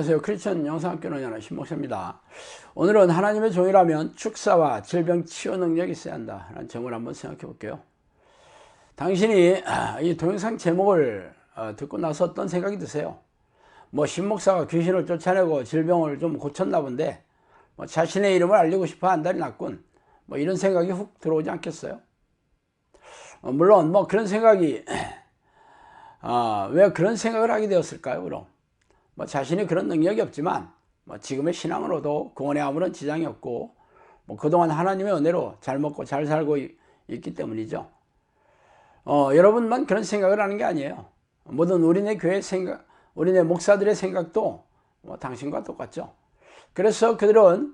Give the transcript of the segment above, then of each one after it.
안녕하세요. 크리스천 영상학교 논의하는 신목사입니다. 오늘은 하나님의 종이라면 축사와 질병 치유 능력이 있어야 한다 라는 제목을 한번 생각해 볼게요. 당신이 이 동영상 제목을 듣고 나서 어떤 생각이 드세요? 신목사가 귀신을 쫓아내고 질병을 좀 고쳤나 본데 자신의 이름을 알리고 싶어 한다니 낫군, 이런 생각이 훅 들어오지 않겠어요? 물론 그런 생각이 왜 그런 생각을 하게 되었을까요? 그럼 자신이 그런 능력이 없지만 지금의 신앙으로도 구원에 아무런 지장이 없고 그동안 하나님의 은혜로 잘 먹고 잘 살고 있기 때문이죠. 여러분만 그런 생각을 하는 게 아니에요. 모든 우리네 교회 생각, 우리네 목사들의 생각도 당신과 똑같죠. 그래서 그들은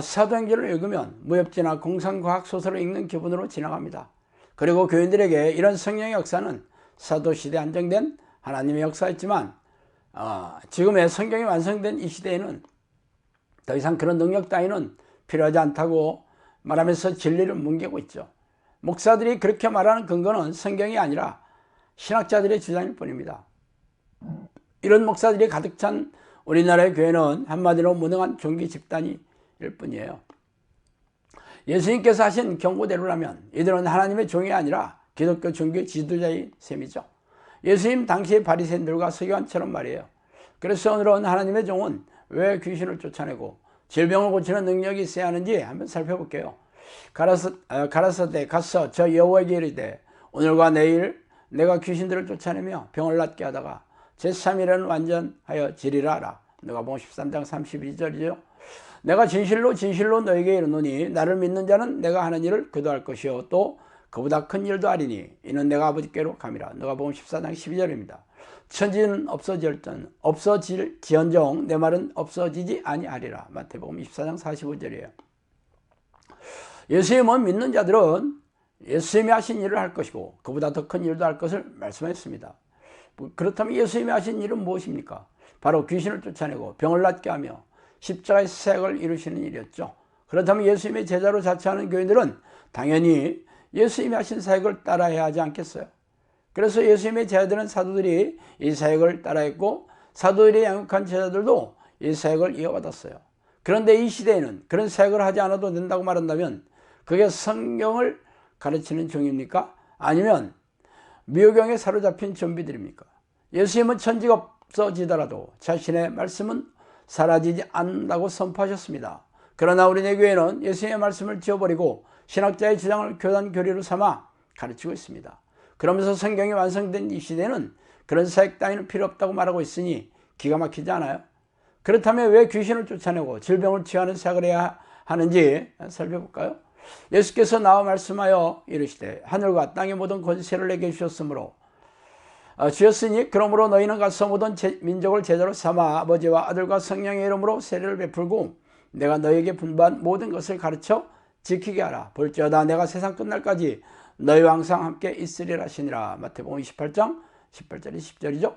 사도행전을 읽으면 무협지나 공상과학 소설을 읽는 기분으로 지나갑니다. 그리고 교인들에게 이런 성령의 역사는 사도시대에 안정된 하나님의 역사였지만 지금의 성경이 완성된 이 시대에는 더 이상 그런 능력 따위는 필요하지 않다고 말하면서 진리를 뭉개고 있죠. 목사들이 그렇게 말하는 근거는 성경이 아니라 신학자들의 주장일 뿐입니다. 이런 목사들이 가득 찬 우리나라의 교회는 한마디로 무능한 종교 집단일 뿐이에요. 예수님께서 하신 경고대로라면 이들은 하나님의 종이 아니라 기독교 종교 지도자의 셈이죠. 예수님 당시의 바리새인들과 서기관처럼 말이에요. 그래서 오늘은 하나님의 종은 왜 귀신을 쫓아내고 질병을 고치는 능력이 있어야 하는지 한번 살펴볼게요. 가라사대 가서 저 여호와에게 이르되 오늘과 내일 내가 귀신들을 쫓아내며 병을 낫게 하다가 제3일에는 완전하여 지리라 하라. 누가복음 13장 32절이죠. 내가 진실로 진실로 너에게 이르노니 나를 믿는 자는 내가 하는 일을 그도 할 것이요 또 그보다 큰 일도 하리니 이는 내가 아버지께로 감이라. 누가복음 14장 12절입니다. 천지는 없어질지언정 내 말은 없어지지 아니하리라. 마태복음 24장 45절이에요. 예수님은 믿는 자들은 예수님이 하신 일을 할 것이고 그보다 더 큰 일도 할 것을 말씀했습니다. 그렇다면 예수님이 하신 일은 무엇입니까? 바로 귀신을 쫓아내고 병을 낫게 하며 십자가의 사역을 이루시는 일이었죠. 그렇다면 예수님의 제자로 자처하는 교인들은 당연히 예수님이 하신 사역을 따라해야 하지 않겠어요? 그래서 예수님의 제자들은 사도들이 이 사역을 따라했고 사도들이 양육한 제자들도 이 사역을 이어받았어요. 그런데 이 시대에는 그런 사역을 하지 않아도 된다고 말한다면 그게 성경을 가르치는 종입니까? 아니면 미호경에 사로잡힌 좀비들입니까? 예수님은 천지가 없어지더라도 자신의 말씀은 사라지지 않는다고 선포하셨습니다. 그러나 우리네 교회는 예수님의 말씀을 지워버리고 신학자의 주장을 교단 교리로 삼아 가르치고 있습니다. 그러면서 성경이 완성된 이 시대는 그런 사역 따위는 필요 없다고 말하고 있으니 기가 막히지 않아요? 그렇다면 왜 귀신을 쫓아내고 질병을 치유하는 사역을 해야 하는지 살펴볼까요? 예수께서 나와 말씀하여 이르시되 하늘과 땅의 모든 권세를 내게 주셨으니 그러므로 너희는 가서 모든 민족을 제자로 삼아 아버지와 아들과 성령의 이름으로 세례를 베풀고 내가 너희에게 분부한 모든 것을 가르쳐 지키게 하라. 볼지어다 내가 세상 끝날까지 너희와 항상 함께 있으리라 하시니라. 마태복음 28장 18절이 10절이죠.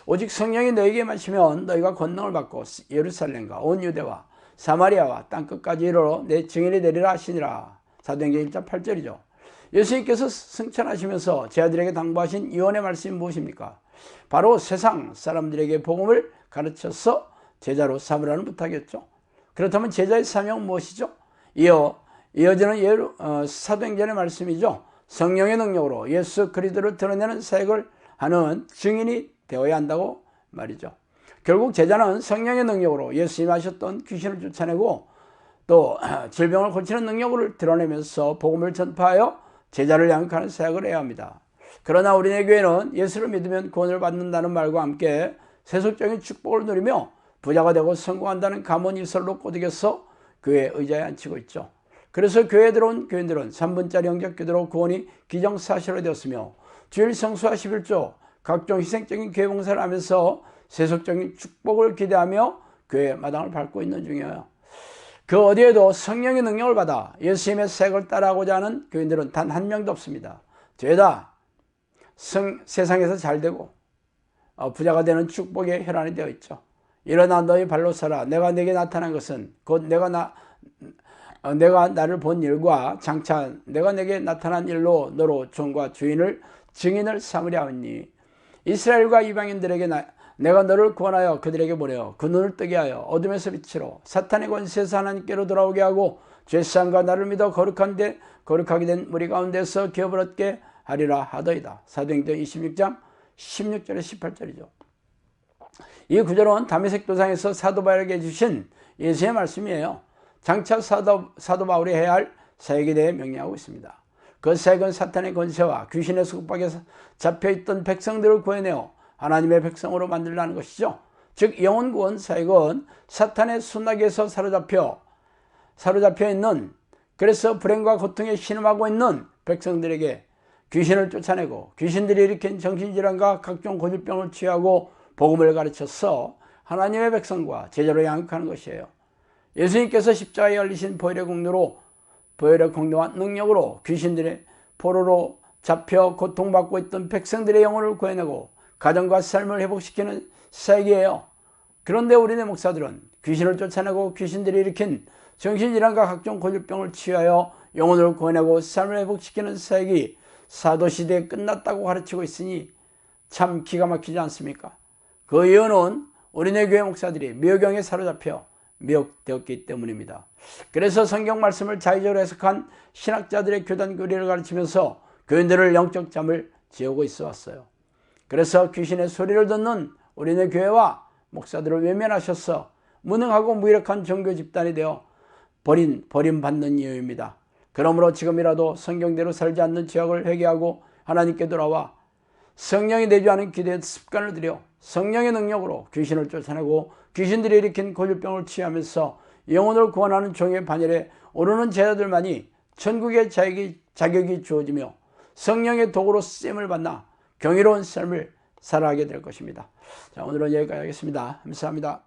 오직 성령이 너희에게 마시면 너희가 권능을 받고 예루살렘과 온 유대와 사마리아와 땅끝까지 이르러 내 증인이 되리라 하시니라. 사도행전 1장 8절이죠. 예수님께서 승천하시면서 제자들에게 당부하신 유언의 말씀이 무엇입니까? 바로 세상 사람들에게 복음을 가르쳐서 제자로 삼으라는 부탁이었죠. 그렇다면 제자의 사명은 무엇이죠? 이어지는 사도행전의 말씀이죠. 성령의 능력으로 예수 그리스도를 드러내는 사역을 하는 증인이 되어야 한다고 말이죠. 결국 제자는 성령의 능력으로 예수님이 하셨던 귀신을 쫓아내고 또 질병을 고치는 능력을 드러내면서 복음을 전파하여 제자를 양육하는 사역을 해야 합니다. 그러나 우리네 교회는 예수를 믿으면 구원을 받는다는 말과 함께 세속적인 축복을 누리며 부자가 되고 성공한다는 가문이설로 꼬드겨서 교회 의자에 앉히고 있죠. 그래서 교회에 들어온 교인들은 3분짜리 영접기도로 구원이 기정사실화 되었으며 주일 성수와 11조 각종 희생적인 교회 봉사를 하면서 세속적인 축복을 기대하며 교회 마당을 밟고 있는 중이에요. 그 어디에도 성령의 능력을 받아 예수님의 사역을 따라하고자 하는 교인들은 단 한 명도 없습니다. 죄다 세상에서 잘되고 부자가 되는 축복의 혈안이 되어 있죠. 일어나 너희 발로 서라. 내가 내게 나타난 것은 곧 내가 나를 본 일과 장차 내가 내게 나타난 일로 너로 종과 주인을 증인을 삼으려 하니 이스라엘과 이방인들에게 내가 너를 구원하여 그들에게 보내어 그 눈을 뜨게 하여 어둠에서 빛으로 사탄의 권세에서 하나님께로 돌아오게 하고 죄사함과 나를 믿어 거룩하게 된 무리 가운데서 기업을 얻게 하리라 하더이다. 사도행전 26장 16절에 18절이죠. 이 구절은 다메섹 도상에서 사도 바울에게 주신 예수의 말씀이에요. 장차 사도 바울이 해야 할 사역에 대해 명령하고 있습니다. 그 사역은 사탄의 권세와 귀신의 속박에 잡혀있던 백성들을 구해내어 하나님의 백성으로 만들라는 것이죠. 즉 영혼 구원 사역은 사탄의 순나기에서 사로잡혀 있는, 그래서 불행과 고통에 신음하고 있는 백성들에게 귀신을 쫓아내고 귀신들이 일으킨 정신질환과 각종 고질병을 치유하고 복음을 가르쳐서 하나님의 백성과 제자로 양육하는 것이에요. 예수님께서 십자가에 열리신 보혈의 공로와 능력으로 귀신들의 포로로 잡혀 고통받고 있던 백성들의 영혼을 구해내고 가정과 삶을 회복시키는 사역이에요. 그런데 우리네 목사들은 귀신을 쫓아내고 귀신들이 일으킨 정신질환과 각종 고질병을 치유하여 영혼을 구해내고 삶을 회복시키는 사역이 사도시대에 끝났다고 가르치고 있으니 참 기가 막히지 않습니까? 그 이유는 우리네 교회 목사들이 미혹경에 사로잡혀 미혹되었기 때문입니다. 그래서 성경 말씀을 자의적으로 해석한 신학자들의 교단 교리를 가르치면서 교인들을 영적 잠을 재우고 있어 왔어요. 그래서 귀신의 소리를 듣는 우리네 교회와 목사들을 외면하셔서 무능하고 무기력한 종교 집단이 되어 버림받는 이유입니다. 그러므로 지금이라도 성경대로 살지 않는 죄악을 회개하고 하나님께 돌아와 성령이 내주하는 기도의 습관을 들여 성령의 능력으로 귀신을 쫓아내고 귀신들이 일으킨 고질병을 치유하면서 영혼을 구원하는 종의 반열에 오르는 제자들만이 천국의 자격이 주어지며 성령의 도구로 쓰임을 받나 경이로운 삶을 살아가게 될 것입니다. 자, 오늘은 여기까지 하겠습니다. 감사합니다.